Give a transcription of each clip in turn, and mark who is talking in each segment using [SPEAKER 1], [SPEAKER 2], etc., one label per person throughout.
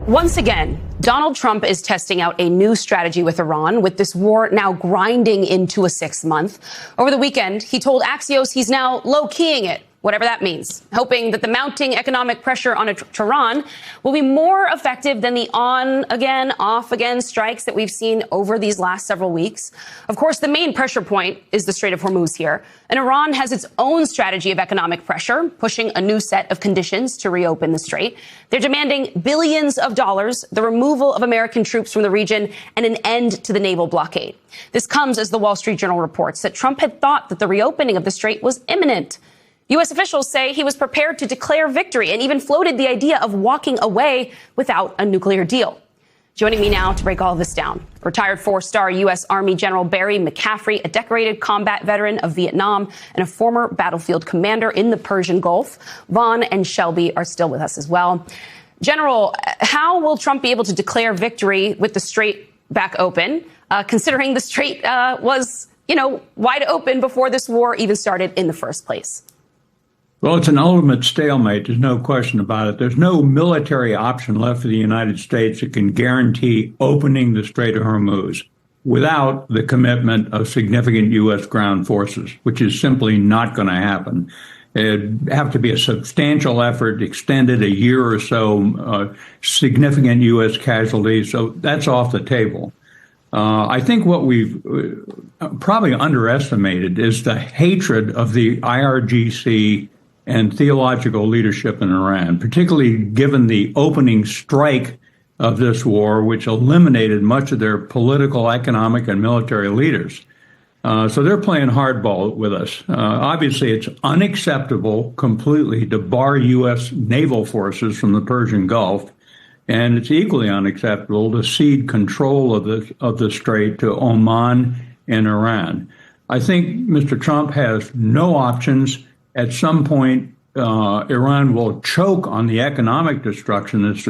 [SPEAKER 1] Once again, Donald Trump is testing out a new strategy with Iran, with this war now grinding into a 6th month. Over the weekend, he told Axios he's now low-keying it, whatever that means, hoping that the mounting economic pressure on Tehran will be more effective than the on-again, off-again strikes that we've seen over these last several weeks. Of course, the main pressure point is the Strait of Hormuz here, and Iran has its own strategy of economic pressure, pushing a new set of conditions to reopen the strait. They're demanding billions of dollars, the removal of American troops from the region, and an end to the naval blockade. This comes as the Wall Street Journal reports that Trump had thought that the reopening of the strait was imminent. U.S. officials say he was prepared to declare victory and even floated the idea of walking away without a nuclear deal. Joining me now to break all of this down, retired 4-star U.S. Army General Barry McCaffrey, a decorated combat veteran of Vietnam and a former battlefield commander in the Persian Gulf. Vaughn and Shelby are still with us as well. General, how will Trump be able to declare victory with the strait back open, considering the strait was, wide open before this war even started in the first place?
[SPEAKER 2] Well, it's an ultimate stalemate. There's no question about it. There's no military option left for the United States that can guarantee opening the Strait of Hormuz without the commitment of significant U.S. ground forces, which is simply not going to happen. It'd have to be a substantial effort, extended a year or so, significant U.S. casualties. So that's off the table. I think what we've probably underestimated is the hatred of the IRGC and theological leadership in Iran, particularly given the opening strike of this war, which eliminated much of their political, economic, and military leaders. So they're playing hardball with us. Obviously, it's unacceptable completely to bar U.S. naval forces from the Persian Gulf, and it's equally unacceptable to cede control of the strait to Oman and Iran. I think Mr. Trump has no options. At some point, Iran will choke on the economic destruction it's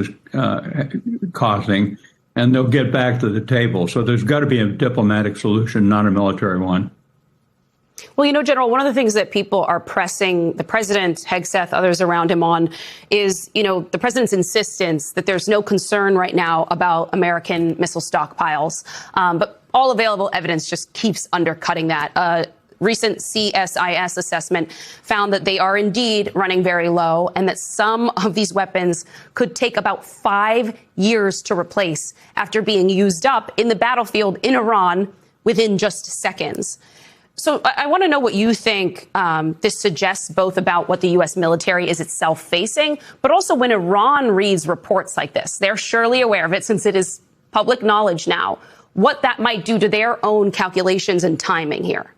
[SPEAKER 2] causing, and they'll get back to the table. So there's got to be a diplomatic solution, not a military one.
[SPEAKER 1] Well, General, one of the things that people are pressing the president, Hegseth, others around him on is, the president's insistence that there's no concern right now about American missile stockpiles. But all available evidence just keeps undercutting that. Recent CSIS assessment found that they are indeed running very low and that some of these weapons could take about 5 years to replace after being used up in the battlefield in Iran within just seconds. So I want to know what you think this suggests both about what the U.S. military is itself facing, but also when Iran reads reports like this. They're surely aware of it since it is public knowledge now, what that might do to their own calculations and timing here.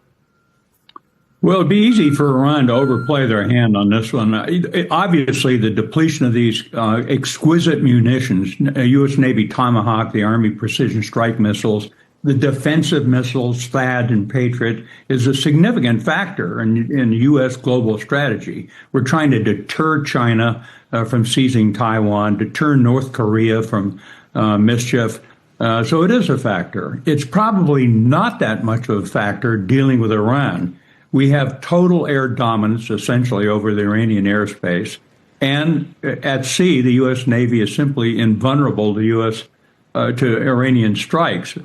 [SPEAKER 2] Well, it'd be easy for Iran to overplay their hand on this one. Obviously, the depletion of these exquisite munitions, U.S. Navy Tomahawk, the Army Precision Strike missiles, the defensive missiles, THAAD and Patriot, is a significant factor in U.S. global strategy. We're trying to deter China from seizing Taiwan, deter North Korea from mischief. So it is a factor. It's probably not that much of a factor dealing with Iran. We have total air dominance, essentially, over the Iranian airspace. And at sea, the U.S. Navy is simply invulnerable to Iranian strikes.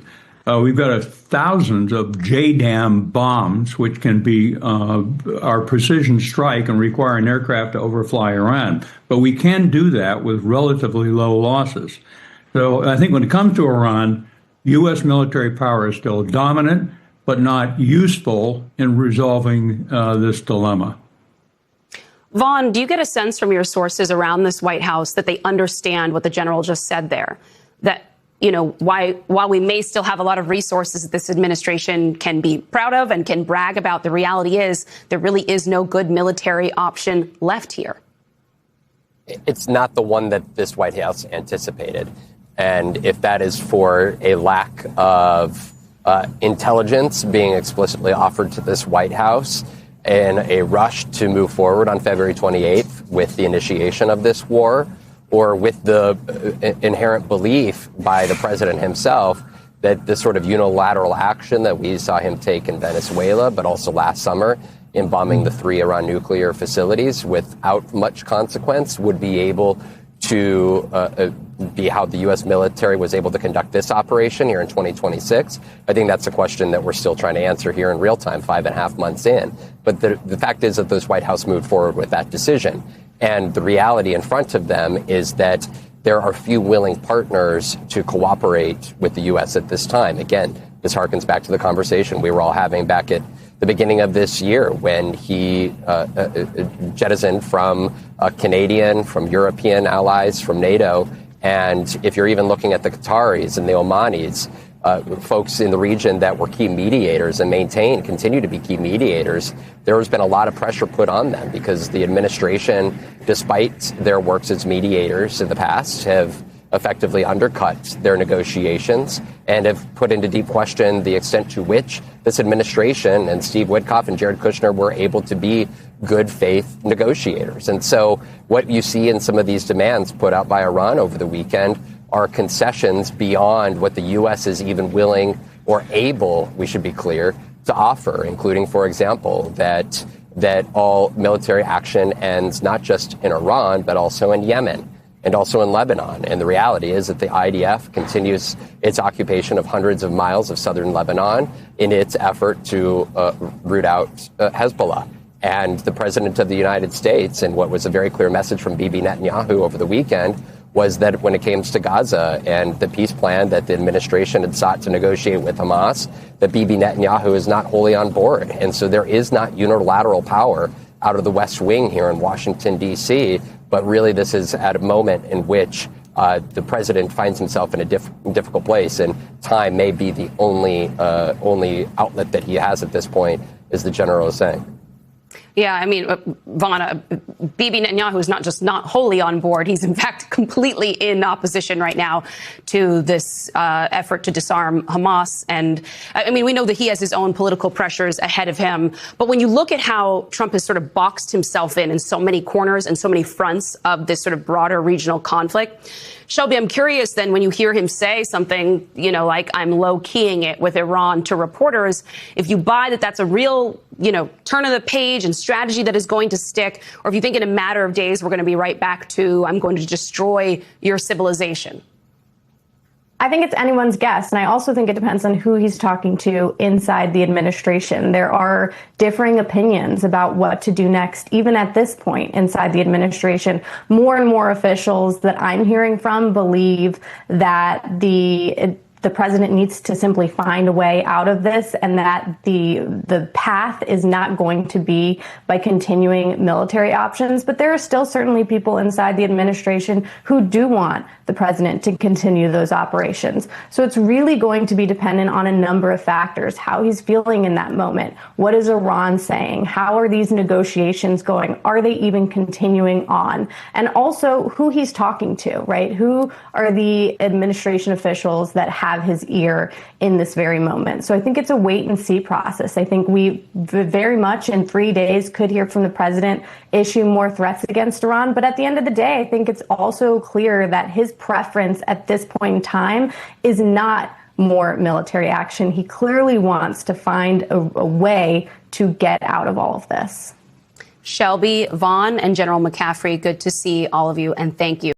[SPEAKER 2] We've got thousands of JDAM bombs, which can be our precision strike and require an aircraft to overfly Iran. But we can do that with relatively low losses. So I think when it comes to Iran, U.S. military power is still dominant, but not useful in resolving this dilemma.
[SPEAKER 1] Vaughn, do you get a sense from your sources around this White House that they understand what the general just said there? That, while we may still have a lot of resources that this administration can be proud of and can brag about, the reality is there really is no good military option left here.
[SPEAKER 3] It's not the one that this White House anticipated. And if that is for a lack of intelligence being explicitly offered to this White House in a rush to move forward on February 28th with the initiation of this war, or with the inherent belief by the president himself that this sort of unilateral action that we saw him take in Venezuela, but also last summer in bombing the 3 Iran nuclear facilities without much consequence, would be able to be how the U.S. military was able to conduct this operation here in 2026? I think that's a question that we're still trying to answer here in real time, 5.5 months in. But the fact is that those White House moved forward with that decision. And the reality in front of them is that there are few willing partners to cooperate with the U.S. at this time. Again, this harkens back to the conversation we were all having back at the beginning of this year when he jettisoned from Canadian, from European allies, from NATO. And if you're even looking at the Qataris and the Omanis, folks in the region that were key mediators and continue to be key mediators, there has been a lot of pressure put on them because the administration, despite their works as mediators in the past, have effectively undercut their negotiations and have put into deep question the extent to which this administration and Steve Witkoff and Jared Kushner were able to be good faith negotiators. And so what you see in some of these demands put out by Iran over the weekend are concessions beyond what the U.S. is even willing or able, we should be clear, to offer, including, for example, that all military action ends not just in Iran, but also in Yemen and also in Lebanon. And the reality is that the IDF continues its occupation of hundreds of miles of southern Lebanon in its effort to root out Hezbollah. And the president of the United States, and what was a very clear message from Bibi Netanyahu over the weekend, was that when it came to Gaza and the peace plan that the administration had sought to negotiate with Hamas, that Bibi Netanyahu is not wholly on board. And so there is not unilateral power out of the West Wing here in Washington, D.C., but really this is at a moment in which the president finds himself in a difficult place, and time may be the only outlet that he has at this point, as the general is saying.
[SPEAKER 1] Yeah, I mean, Vana, Bibi Netanyahu is not just not wholly on board. He's, in fact, completely in opposition right now to this effort to disarm Hamas. And, I mean, we know that he has his own political pressures ahead of him. But when you look at how Trump has sort of boxed himself in so many corners and so many fronts of this sort of broader regional conflict, Shelby, I'm curious then when you hear him say something, you know, like I'm low-keying it with Iran to reporters, if you buy that that's a real, you know, turn of the page and strategy that is going to stick, or if you think in a matter of days we're going to be right back to I'm going to destroy your civilization.
[SPEAKER 4] I think it's anyone's guess. And I also think it depends on who he's talking to inside the administration. There are differing opinions about what to do next, even at this point inside the administration. More and more officials that I'm hearing from believe that the president needs to simply find a way out of this, and that the path is not going to be by continuing military options. But there are still certainly people inside the administration who do want the president to continue those operations. So it's really going to be dependent on a number of factors: how he's feeling in that moment, what is Iran saying, how are these negotiations going, are they even continuing on, and also who he's talking to, right? Who are the administration officials that have his ear in this very moment? So I think it's a wait and see process. I think we very much in 3 days could hear from the president issue more threats against Iran. But at the end of the day, I think it's also clear that his preference at this point in time is not more military action. He clearly wants to find a way to get out of all of this.
[SPEAKER 1] Shelby Vaughn and General McCaffrey, good to see all of you, and thank you.